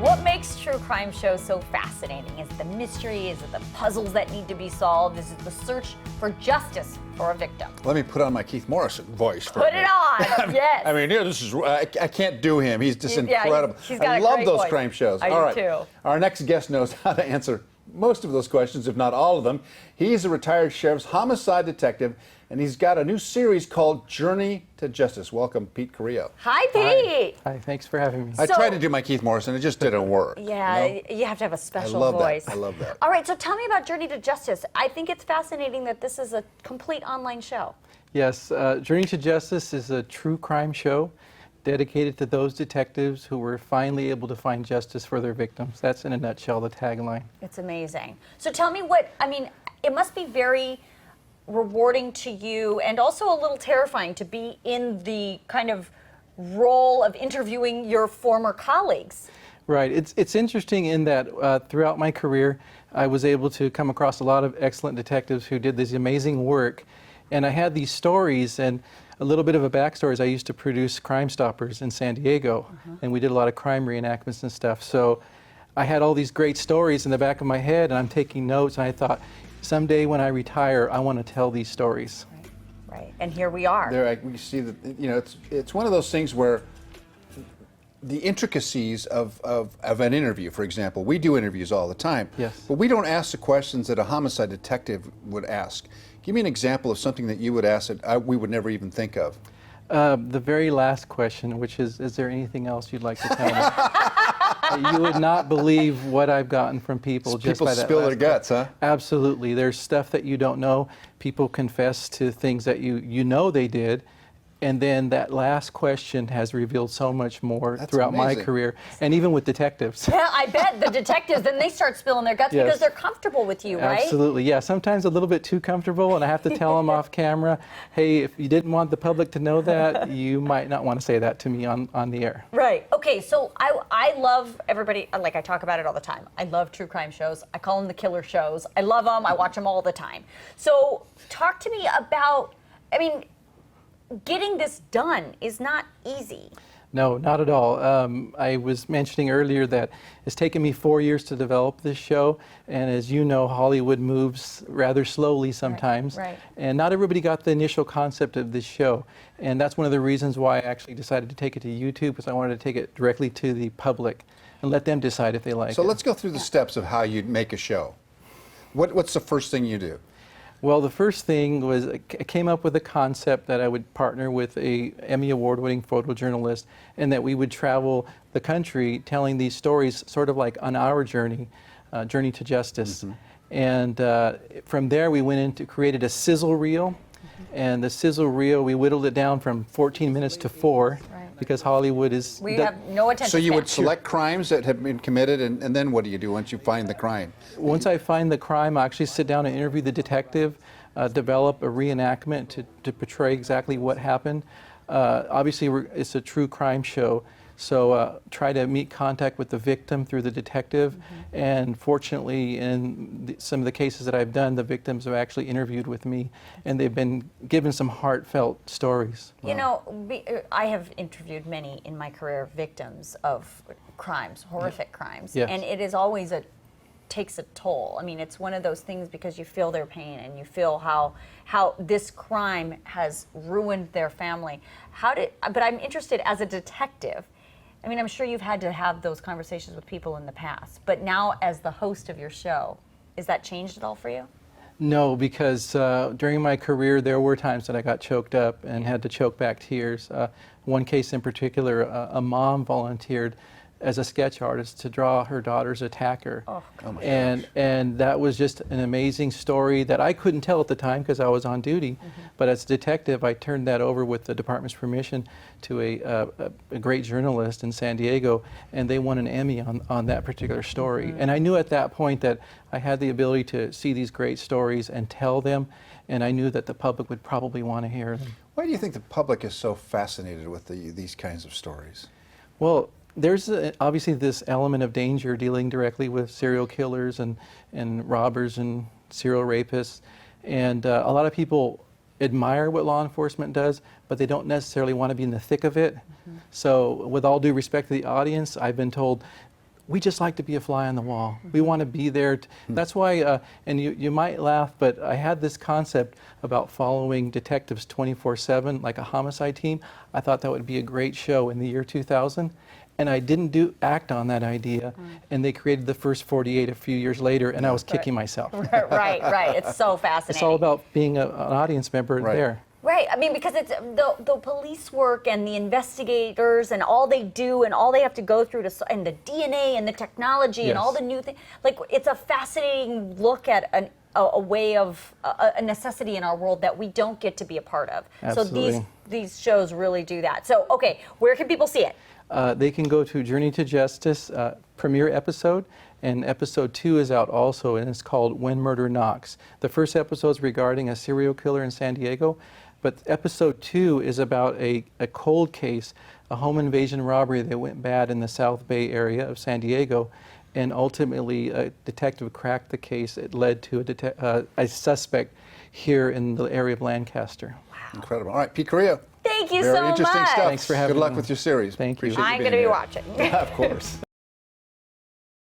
What makes true crime shows so fascinating? Is it the mystery? Is it the puzzles that need to be solved? Is it the search for justice for a victim? Let me put on my Keith Morrison voice for Put it on, yes. I mean, this is, I can't do him. He's just incredible. He's got I a love great those voice. crime shows. I All do right. too. Our next guest knows how to answer most of those questions, if not all of them. He's a retired sheriff's homicide detective, and he's got a new series called Journey to Justice. Welcome, Pete Carrillo. Hi, Pete. Hi, thanks for having me. I tried to do my Keith Morrison. It just didn't work. Yeah, you know? you have to have a special I love voice. that. I love that. All right, so tell me about Journey to Justice. I think it's fascinating that this is a complete online show. Yes, Journey to Justice is a true crime show dedicated to those detectives who were finally able to find justice for their victims. That's in a nutshell the tagline. It's amazing. So tell me it must be very rewarding to you and also a little terrifying to be in the kind of role of interviewing your former colleagues. Right. It's interesting in that throughout my career, I was able to come across a lot of excellent detectives who did this amazing work. And I had these stories, and a little bit of a backstory is I used to produce Crime Stoppers in San Diego, and we did a lot of crime reenactments and stuff. So I had all these great stories in the back of my head, and I'm taking notes, and I thought, someday when I retire, I want to tell these stories. Right. And here we are. There, we see that, you know, it's one of those things where the intricacies of an interview, for example, we do interviews all the time, Yes. but we don't ask the questions that a homicide detective would ask. Give me an example of something that you would ask that we would never even think of. The very last question, which is there anything else you'd like to tell me? You would not believe what I've gotten from people just People by that spill last their guts, huh? Absolutely. There's stuff that you don't know. People confess to things that you know they did. And then that last question has revealed so much more throughout my career, and even with detectives. Yeah, I bet the detectives, then they start spilling their guts Yes. because they're comfortable with you, right? Absolutely, yeah. Sometimes a little bit too comfortable, and I have to tell them off camera, hey, if you didn't want the public to know that, you might not want to say that to me on the air. Right. Okay, so I love everybody, like I talk about it all the time. I love true crime shows. I call them the killer shows. I love them. I watch them all the time. So talk to me about, getting this done is not easy. No, not at all. I was mentioning earlier that it's taken me 4 years to develop this show, and as you know, Hollywood moves rather slowly sometimes. Right. And not everybody got the initial concept of this show, and that's one of the reasons why I actually decided to take it to YouTube, because I wanted to take it directly to the public and let them decide if they like it. So let's go through the steps of how you make a show. What's the first thing you do? Well, the first thing was I came up with a concept that I would partner with a Emmy Award-winning photojournalist, and that we would travel the country telling these stories sort of like on our journey, Journey to Justice. And from there we went into created a sizzle reel, and the sizzle reel, we whittled it down from 14 minutes to 4. Because Hollywood is... We have no attention So you would span. select crimes that have been committed, and then what do you do once you find the crime? Once I find the crime, I actually sit down and interview the detective, develop a reenactment to portray exactly what happened. Obviously, it's a true crime show, so try to meet contact with the victim through the detective. And fortunately, in some of the cases that I've done, the victims have actually interviewed with me, and they've been given some heartfelt stories. You know, I have interviewed many in my career victims of crimes, horrific crimes, Yes. and it is always takes a toll. I mean, it's one of those things because you feel their pain and you feel how this crime has ruined their family. But I'm interested as a detective. I mean, I'm sure you've had to have those conversations with people in the past, but now as the host of your show, is that changed at all for you? No, because during my career, there were times that I got choked up and had to choke back tears. One case in particular, a mom volunteered as a sketch artist to draw her daughter's attacker. Oh, my and that was just an amazing story that I couldn't tell at the time because I was on duty. But as a detective, I turned that over with the department's permission to a great journalist in San Diego, and they won an Emmy on that particular story. And I knew at that point that I had the ability to see these great stories and tell them, and I knew that the public would probably want to hear them. Why do you think the public is so fascinated with these kinds of stories? Well, there's obviously this element of danger dealing directly with serial killers and robbers and serial rapists. And a lot of people admire what law enforcement does, but they don't necessarily want to be in the thick of it. So with all due respect to the audience, I've been told we just like to be a fly on the wall. We want to be there. That's why, and you might laugh, but I had this concept about following detectives 24/7, like a homicide team. I thought that would be a great show in the year 2000. And I didn't act on that idea, and they created the first 48 a few years later, and I was kicking myself. Right. It's so fascinating. It's all about being an audience member there. Right. I mean, because it's the police work and the investigators and all they do and all they have to go through and the DNA and the technology and all the new things. Like, it's a fascinating look at a way of a necessity in our world that we don't get to be a part of. Absolutely. So these shows really do that. So, okay, where can people see it? They can go to Journey to Justice premiere episode, and episode 2 is out also, and it's called When Murder Knocks. The first episode is regarding a serial killer in San Diego, but episode 2 is about a cold case, a home invasion robbery that went bad in the South Bay area of San Diego, and ultimately a detective cracked the case. It led to a suspect here in the area of Lancaster. Wow. Incredible. All right, Pete Carrillo. Thank you Very so much. interesting stuff. Thanks for having Good luck me. with your series. Thank you. Appreciate I'm being going to be here. watching. Of course.